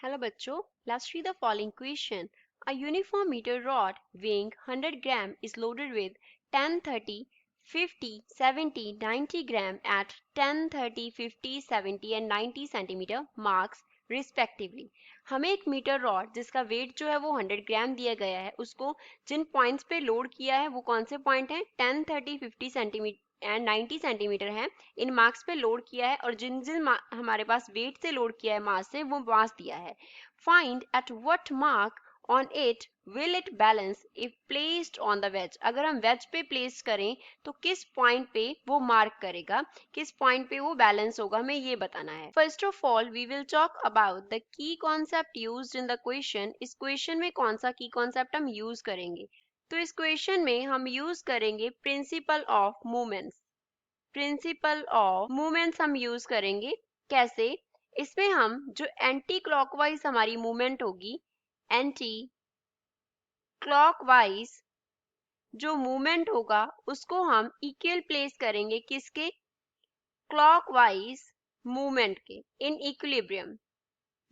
Hello बच्चों, let's read the following question. A uniform meter rod weighing 100 gram is loaded with 10, 30, 50, 70, 90 gram at 10, 30, 50, 70 and 90 centimeter marks respectively. हमें एक metre rod जिसका wait जो है वो 100 ग्राम दिया गया है, उसको जिन पॉइंट्स पे लोड किया है वो कौन से पॉइंट हैं? 10, 30, 50 सेंटीमीटर एंड 90 सेंटीमीटर है, इन मार्क्स पे लोड किया है और जिन जिन हमारे पास वेट से लोड किया है मास से वो मास दिया है. Find at what mark on it will it balance if placed on the ways. अगर हम वेज पे प्लेस करें तो किस पॉइंट पे वो मार्क करेगा, किस पॉइंट पे वो बैलेंस होगा, हमें ये बताना है. First of all we will talk about the key concept used in the question. इस क्वेश्चन में कौन सा की कॉन्सेप्ट हम यूज करेंगे? तो इस क्वेश्चन में हम यूज करेंगे principle of movements. Principle of movements हम यूज करेंगे. कैसे? इसमें हम जो एंटी क्लॉकवाइज हमारी मूवमेंट होगी, एंटी क्लॉकवाइज जो मूवमेंट होगा उसको हम इक्वल प्लेस करेंगे किसके? क्लॉकवाइज मूवमेंट के, इन इक्विलिब्रियम.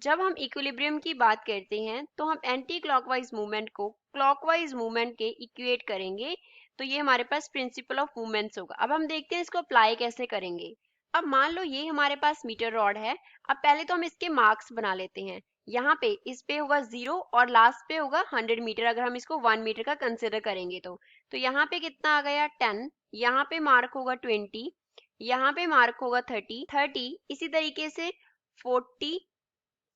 जब हम इक्विलिब्रियम की बात करते हैं तो हम एंटी क्लॉकवाइज मूवमेंट को क्लॉकवाइज मूवमेंट के इक्वेट करेंगे. तो ये हमारे पास प्रिंसिपल ऑफ मूवमेंट्स होगा. अब हम देखते हैं इसको अप्लाई कैसे करेंगे. अब मान लो ये हमारे पास मीटर रॉड है. अब पहले तो हम इसके मार्क्स बना लेते हैं. यहाँ पे इस पे होगा 0 और लास्ट पे होगा 100 मीटर. अगर हम इसको 1 मीटर का कंसिडर करेंगे तो यहाँ पे कितना आ गया? 10. यहाँ पे मार्क होगा 20, यहाँ पे मार्क होगा 30, इसी तरीके से 40,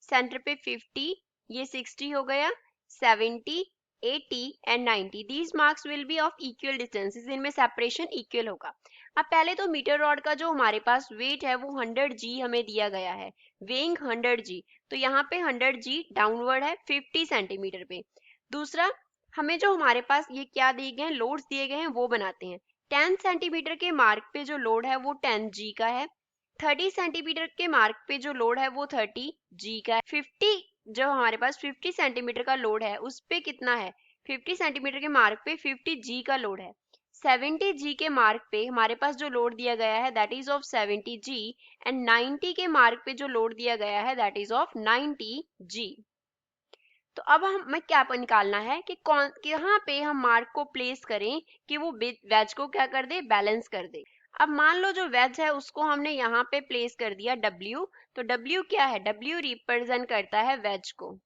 सेंटर पे 50, ये 60 हो गया, 70, 80 and 90. These marks will be of equal distances. इनमें सेपरेशन इक्वल होगा. अब पहले तो मीटर रॉड का जो हमारे पास वेट है वो 100 जी हमें दिया गया है, वेइंग 100 जी. तो यहाँ पे 100 जी डाउनवर्ड है 50 सेंटीमीटर पे. दूसरा, हमें जो हमारे पास ये क्या दिए गए हैं, लोड्स दिए गए हैं, वो बनाते हैं. 10 सेंटीमीटर के मार्क पे जो लोड है वो 10 जी का है. 30 सेंटीमीटर के मार्क पे जो लोड है वो 30 जी का है. 50 जो हमारे पास 50 सेंटीमीटर का लोड है उस पे कितना है? 50 सेंटीमीटर के मार्क पे 50 जी का लोड है. 70 जी के मार्क पे हमारे पास जो लोड दिया गया है that is of 70 g and 90 के मार्क पे जो लोड दिया गया है दैट इज ऑफ 90 जी. तो अब हमें क्या निकालना है कि कौन कहाँ पे हम मार्क को प्लेस करें कि वो वेज को क्या कर दे, बैलेंस कर दे. अब मान लो जो वेज है उसको हमने यहाँ पे प्लेस कर दिया W. तो W क्या है? W रिप्रेजेंट करता है वेज को.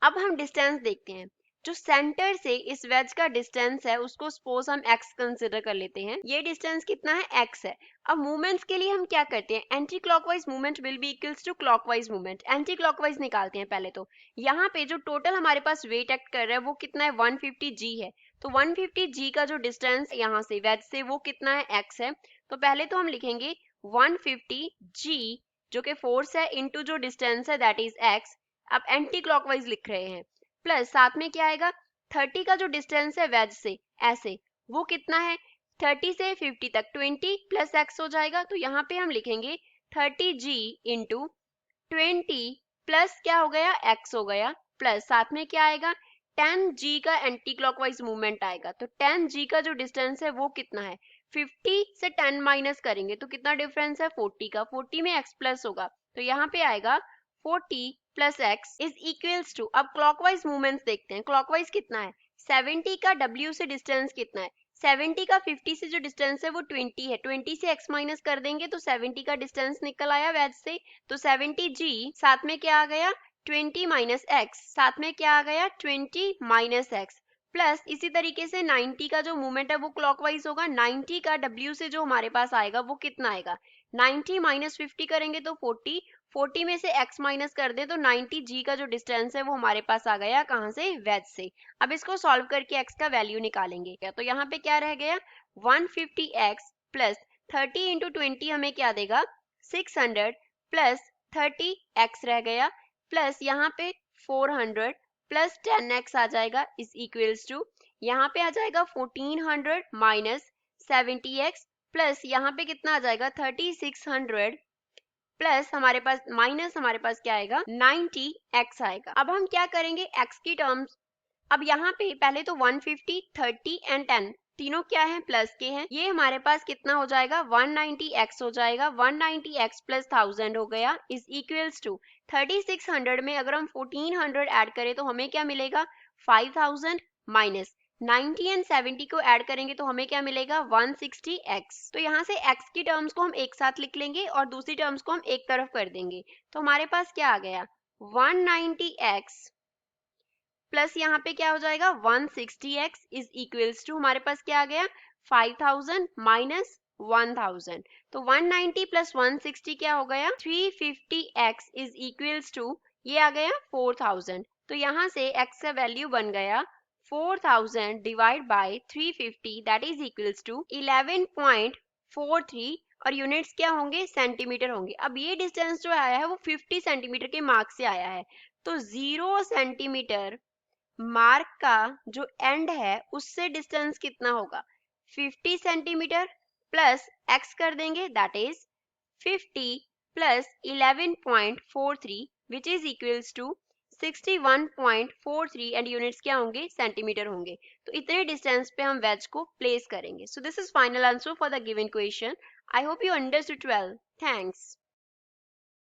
अब हम डिस्टेंस देखते हैं. जो सेंटर से इस वेज का डिस्टेंस है उसको सपोज हम x कंसिडर कर लेते हैं. ये डिस्टेंस कितना है? x है. अब मूवमेंट्स के लिए हम क्या करते हैं? Anti clockwise movement will be equals to clockwise movement. Anti clockwise निकालते हैं पहले तो. यहाँ पे जो टोटल हमारे पास वेट एक्ट कर रहा है वो कितना है? 150 g है. तो 150 g का जो डिस्टेंस यहाँ से वेज से वो कितना है? x है. तो पहले तो हम लिखेंगे 150 g जो कि फोर्स है इनटू जो डिस्टेंस है दैट इज x. अब एंटी क्लॉकवाइज लिख रहे हैं. प्लस साथ में क्या आएगा? 30 का जो डिस्टेंस है वेज से ऐसे वो कितना है? 30 से 50 तक 20 प्लस x हो जाएगा. तो यहाँ पे हम लिखेंगे 30g इंटू 20 प्लस क्या हो गया? x हो गया. प्लस साथ में क्या आएगा? 10g का एंटी क्लॉकवाइज मूवमेंट आएगा. तो 10g का जो डिस्टेंस है वो कितना है? 50 से 10 माइनस करेंगे तो कितना डिफरेंस है? 40 का. 40 में x प्लस होगा तो यहाँ पे आएगा 40 plus x is equals to. अब क्लॉकवाइज मूवमेंट्स देखते हैं. क्लॉकवाइज कितना है? 70 का w से डिस्टेंस कितना है? 70 का 50 से जो डिस्टेंस है वो 20 है. 20 से x माइनस कर देंगे तो 70 का डिस्टेंस निकल आया वेज से. तो 70g साथ में क्या आ गया? 20 माइनस x. साथ में क्या आ गया? 20 माइनस x. प्लस इसी तरीके से 90 का जो मूवमेंट है वो क्लॉकवाइज होगा. 90 का w से जो हमारे पास आएगा वो कितना आएगा? 90 माइनस 50 करेंगे तो 40. 40 में से x माइनस कर दे तो 90g का जो डिस्टेंस है वो हमारे पास आ गया कहाँ से? वेज से. अब इसको सॉल्व करके x का वैल्यू निकालेंगे. तो यहाँ पे क्या रह गया? 150x प्लस 30 इंटू 20 हमें क्या देगा? 600 प्लस 30x रह गया. प्लस यहाँ पे 400 प्लस 10x आ जाएगा इज इक्वल्स टू. यहाँ पे आ जाएगा 1400 माइनस 70x प्लस यहाँ पे कितना आ जाएगा? 3600 प्लस हमारे पास माइनस हमारे पास क्या आएगा? 90x आएगा. अब हम क्या करेंगे x की टर्म्स. अब यहाँ पे पहले तो 150, 30 एंड 10 तीनों क्या है? प्लस के हैं. ये हमारे पास कितना हो जाएगा? 190x हो जाएगा. 190x प्लस 1000 हो गया इज इक्वल्स टू 3600 में अगर हम 1400 ऐड करें तो हमें क्या मिलेगा 5000 माइनस 90 एंड 70 को ऐड करेंगे तो हमें क्या मिलेगा 160x। तो यहाँ से x की टर्म्स को हम एक साथ लिख लेंगे और दूसरी टर्म्स को हम एक तरफ कर देंगे। तो हमारे पास क्या आ गया 190x प्लस यहाँ पे क्या हो जाएगा 160x इज इक्वल्स टू हमारे पास क्या आ गया 5000 माइनस 1000। तो 190 प्लस 160 क्या हो गया 350x इज इक्वल्स टू ये आ गया 4000। तो यहाँ से x का वैल्यू बन गया 4000 divide by 350 that is equals to 11.43 और यूनिट्स क्या होंगे सेंटीमीटर होंगे। अब ये डिस्टेंस जो आया है वो 50 सेंटीमीटर के मार्क से आया है, तो 0 सेंटीमीटर मार्क का जो एंड है उससे डिस्टेंस कितना होगा 50 सेंटीमीटर प्लस x कर देंगे that is 50 plus 11.43 which is equals to 61.43 and units क्या होंगे सेंटीमीटर होंगे। तो इतने डिस्टेंस पे हम वेज को प्लेस करेंगे। So this is final answer for the given question. I hope you understood well. Thanks.